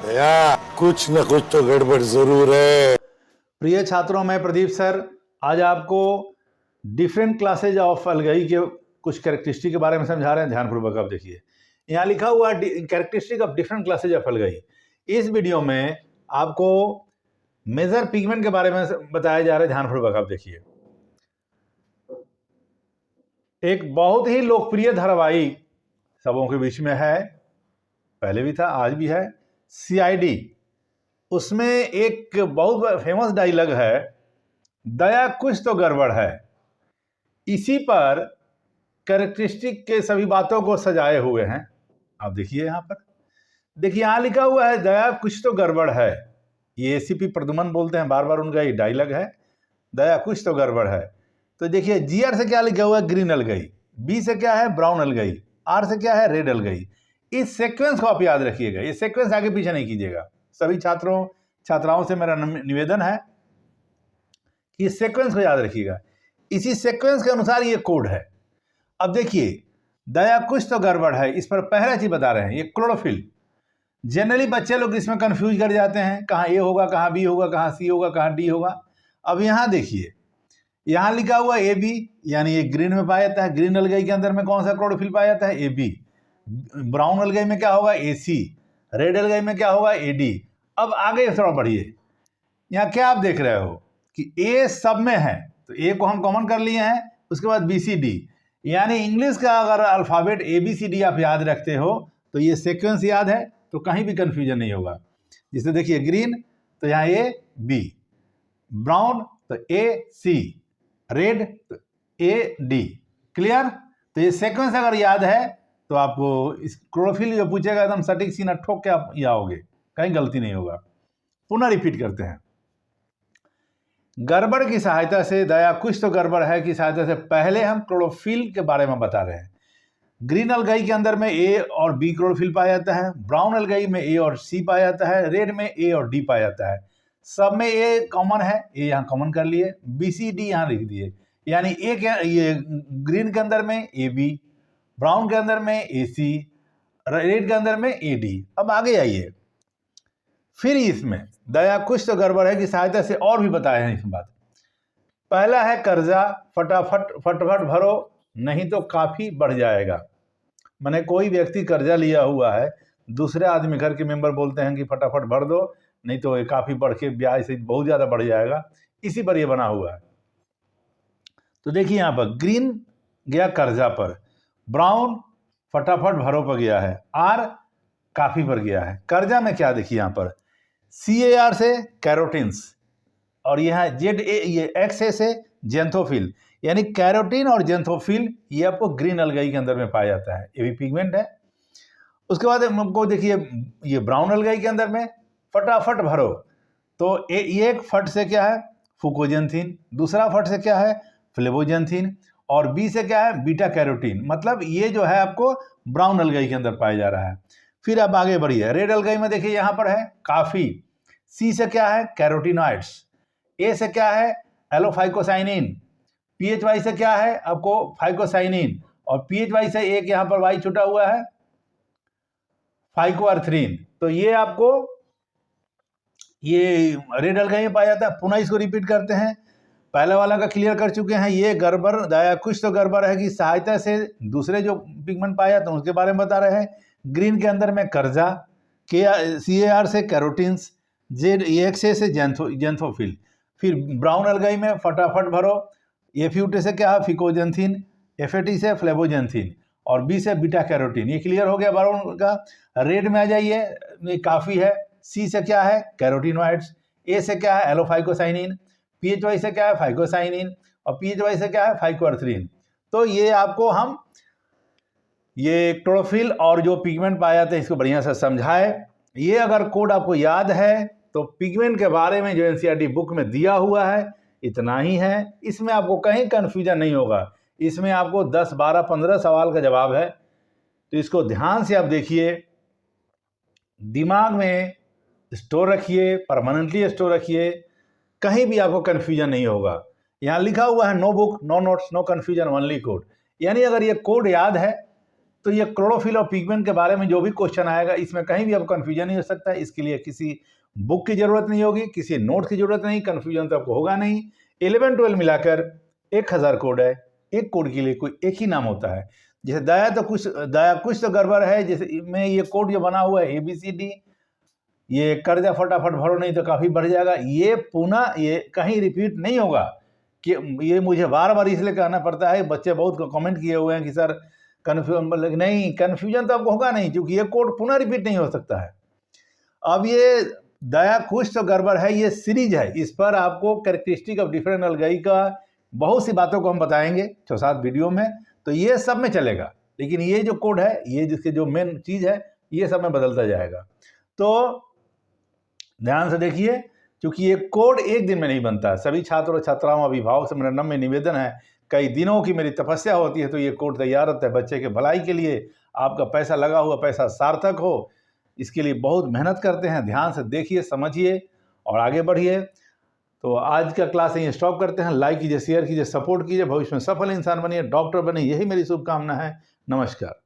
या कुछ न कुछ तो गड़बड़ जरूर है। प्रिय छात्रों, मैं प्रदीप सर आज आपको डिफरेंट क्लासेज ऑफ अलगई के कुछ कैरेक्टरिस्टिक के बारे में समझा रहे हैं। ध्यानपूर्वक आप देखिए, यहाँ लिखा हुआ characteristic of different classes of अलगई। इस वीडियो में आपको मेजर पिगमेंट के बारे में बताया जा रहा है। ध्यानपूर्वक आप देखिए, एक बहुत ही लोकप्रिय धारावाहिक सबों के बीच में है, पहले भी था आज भी है, CID। उसमें एक बहुत फेमस डायलॉग है, दया कुछ तो गड़बड़ है। इसी पर कैरेक्टरिस्टिक के सभी बातों को सजाए हुए हैं। आप देखिए, यहाँ पर देखिए, यहाँ लिखा हुआ है दया कुछ तो गड़बड़ है। ये ACP प्रद्युमन बोलते हैं, बार बार उनका ये डायलॉग है, दया कुछ तो गड़बड़ है। तो देखिए, GR से क्या लिखा हुआ है, ग्रीन अलगई, B से क्या है, ब्राउन अलगई, R से क्या है, रेड अलगई। इस सीक्वेंस को आप याद रखिएगा, ये सीक्वेंस आगे पीछे नहीं कीजिएगा। सभी छात्राओं से मेरा निवेदन है कि इस सीक्वेंस को याद रखिएगा। इसी सीक्वेंस के अनुसार ये कोड है। अब देखिए, दया कुछ तो गड़बड़ है, इस पर पहला चीज बता रहे हैं, ये क्लोरोफिल। जनरली बच्चे लोग इसमें कंफ्यूज कर जाते हैं, कहाँ A होगा, कहाँ B होगा, कहाँ C होगा, कहाँ D होगा। अब यहाँ देखिए, यहाँ लिखा हुआ AB, यानी ये ग्रीन में पाया जाता है। ग्रीन अलगई के अंदर में कौन सा क्लोरोफिल पाया जाता है, AB। ब्राउन अलगई में क्या होगा, AC। रेड अलगई में क्या होगा, AD। अब आगे थोड़ा बढ़िए, यहाँ क्या आप देख रहे हो कि A सब में है, तो A को हम कॉमन कर लिए हैं। उसके बाद BCD, यानी इंग्लिश का अगर अल्फाबेट ABCD आप याद रखते हो तो ये सीक्वेंस याद है, तो कहीं भी कंफ्यूजन नहीं होगा। जिसे देखिए, ग्रीन तो यहाँ AB, ब्राउन तो AC, रेड तो AD। क्लियर? तो ये सीक्वेंस अगर याद है तो आपको इस क्लोरोफिल जो पूछेगा एकदम सटीक सीना ठोक के आप आओगे, कहीं गलती नहीं होगा। पुनः रिपीट करते हैं, गड़बड़ की सहायता से, दया कुछ तो गड़बड़ है की सहायता से पहले हम क्लोरोफिल के बारे में बता रहे हैं। ग्रीन अलगई के अंदर में A और B क्लोरोफिल पाया जाता है, ब्राउन अलगई में A और C पाया जाता है, रेड में A और D पाया जाता है। सब में A कॉमन है, A यहाँ कॉमन कर लिए, BCD यहाँ लिख दिए। यानी ये ग्रीन के अंदर में AB, ब्राउन के अंदर में AC, रेड के अंदर में AD। अब आगे आइए, फिर इसमें दया कुछ तो गड़बड़ है की सहायता से और भी बताए हैं इस बात। पहला है कर्जा, फटाफट भरो नहीं तो काफी बढ़ जाएगा। मैंने कोई व्यक्ति कर्जा लिया हुआ है, दूसरे आदमी घर के मेंबर बोलते हैं कि फटाफट भर दो नहीं तो ये काफी बढ़ के ब्याज से बहुत ज्यादा बढ़ जाएगा। इसी पर ये बना हुआ है। तो देखिए, यहाँ पर ग्रीन गया कर्जा पर, ब्राउन फटाफट भरो पर गया है, R काफी पर गया है। कर्जा में क्या देखिए, यहाँ पर CAR से कैरोटीन्स, और यहाँ ये XA से जेंथोफिल, यानी कैरोटीन और जेंथोफिल ये आपको ग्रीन अलगई के अंदर में पाया जाता है। ये भी पिगमेंट है। उसके बाद हमको देखिए, ये ब्राउन अलगई के अंदर में फटाफट भरो, तो एक फट से क्या है, फुकोजेंथिन, दूसरा फट से क्या है, फ्लेवोजेंथिन, और B से क्या है, बीटा कैरोटीन। मतलब ये जो है आपको ब्राउन अलगई के अंदर पाया जा रहा है। फिर अब आगे बढ़िए, रेड अलगई में देखिए, यहाँ पर है काफी। C से क्या है, कैरोटिनॉइड्स। A से क्या है, एलोफाइकोसाइनिन। PHY से क्या है आपको, फाइकोसाइनिन। और PHY से एक यहाँ पर Y छुटा हुआ है, फाइकोआर्थरीन। तो ये आपको ये रेड अलगई में पाया जाता है। पुनः इसको रिपीट करते हैं, पहले वाला का क्लियर कर चुके हैं। ये गड़बड़, दया कुछ तो गड़बड़ है की सहायता से दूसरे जो पिगमेंट पाया जाता है उसके बारे में बता रहे हैं। ग्रीन के अंदर में कर्जा, CAR से कैरोटीन्स, XA से जेंथोफिल। फिर ब्राउन अलगई में फटाफट भरो, FUT से क्या है, फिकोजेंथिन, FAT से फ्लेवोजेंथिन, और B से बीटा कैरोटीन। ये क्लियर हो गया ब्राउन का। रेड में आ जाइए, ये काफ़ी है। C से क्या है, कैरोटिनॉइड्स। A से क्या है, एलोफाइकोसाइनिन। PHY से क्या है, फाइकोसाइनिन, और PHY से क्या है, फाइकोआर्थरीन। तो ये आपको हम ये क्लोरोफिल और जो पिगमेंट पाया जाता है इसको बढ़िया से समझाए। ये अगर कोड आपको याद है तो पिगमेंट के बारे में जो NCERT बुक में दिया हुआ है इतना ही है। इसमें आपको कहीं कन्फ्यूजन नहीं होगा। इसमें आपको 10, 12, 15 सवाल का जवाब है। तो इसको ध्यान से आप देखिए, दिमाग में स्टोर रखिए, परमानेंटली स्टोर रखिए, कहीं भी आपको कन्फ्यूजन नहीं होगा। यहाँ लिखा हुआ है, no book no notes no confusion only code. यानी अगर ये कोड याद है तो ये क्लोरोफिल और पिगमेंट के बारे में जो भी क्वेश्चन आएगा इसमें कहीं भी अब कन्फ्यूजन नहीं हो सकता है। इसके लिए किसी बुक की जरूरत नहीं होगी, किसी नोट की जरूरत नहीं, कन्फ्यूजन तो आपको होगा नहीं। 11-12 मिलाकर 1000 कोड है, एक कोड के लिए कोई एक ही नाम होता है। जैसे दया कुछ तो गड़बड़ है, जैसे में ये कोड जो बना हुआ है ABCD, ये कर्जा फटाफट भरो नहीं तो काफ़ी बढ़ जाएगा, ये पुनः ये कहीं रिपीट नहीं होगा। कि ये मुझे बार बार इसलिए कहना पड़ता है, बच्चे बहुत कमेंट किए हुए हैं कि सर नहीं, कन्फ्यूजन तो आपको होगा नहीं, क्योंकि ये कोड पुनः रिपीट नहीं हो सकता है। अब ये दया कुछ तो गड़बड़ है, ये सीरीज है, इस पर आपको कैरेक्टरिस्टिक ऑफ डिफरेंट अलगाई का बहुत सी बातों को हम बताएंगे 6-7 वीडियो में, तो ये सब में चलेगा। लेकिन ये जो कोड है, ये जिसके जो मेन चीज़ है, ये सब में बदलता जाएगा। तो ध्यान से देखिए, क्योंकि ये कोड एक दिन में नहीं बनता। सभी छात्रों छात्राओं अभिभावक से मेरा नम्र निवेदन है, कई दिनों की मेरी तपस्या होती है तो ये कोड तैयार होता है बच्चे के भलाई के लिए, आपका पैसा लगा हुआ पैसा सार्थक हो, इसके लिए बहुत मेहनत करते हैं। ध्यान से देखिए, समझिए और आगे बढ़िए। तो आज का क्लास यहीं स्टॉप करते हैं। लाइक कीजिए, शेयर कीजिए, सपोर्ट कीजिए, भविष्य में सफल इंसान बनिए, डॉक्टर बनिए, यही मेरी शुभकामना है। नमस्कार।